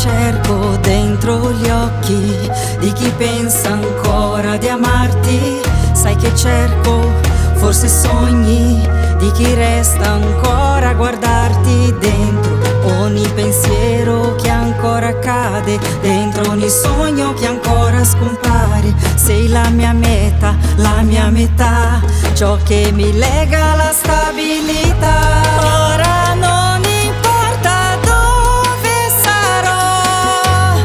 cerco dentro gli occhi di chi pensa ancora di amarti. Sai che cerco forse sogni di chi resta ancora a guardarti dentro ogni pensiero che ancora cade, dentro ogni sogno che ancora scompare. Sei la mia meta, la mia metà, ciò che mi lega alla stabilità. Ora non importa dove sarò,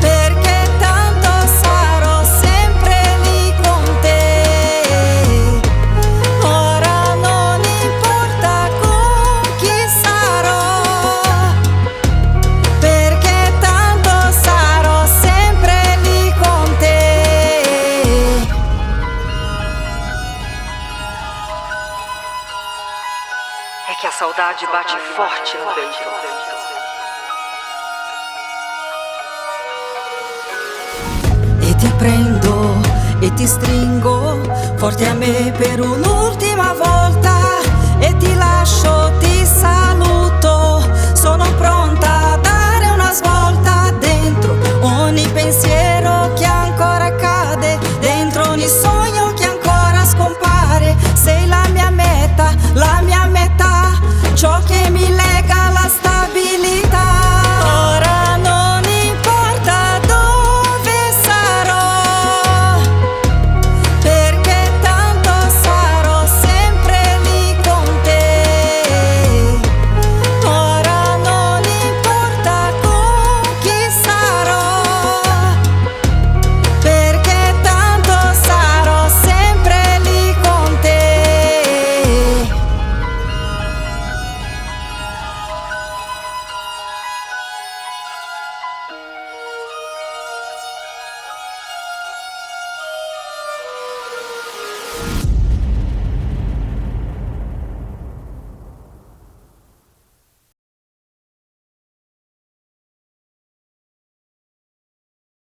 perché tanto sarò sempre lì con te. Ora non importa con chi sarò, perché tanto sarò sempre lì con te. É que a saudade bate forte no peito. E ti prendo e ti stringo forte a me per un'ultima volta.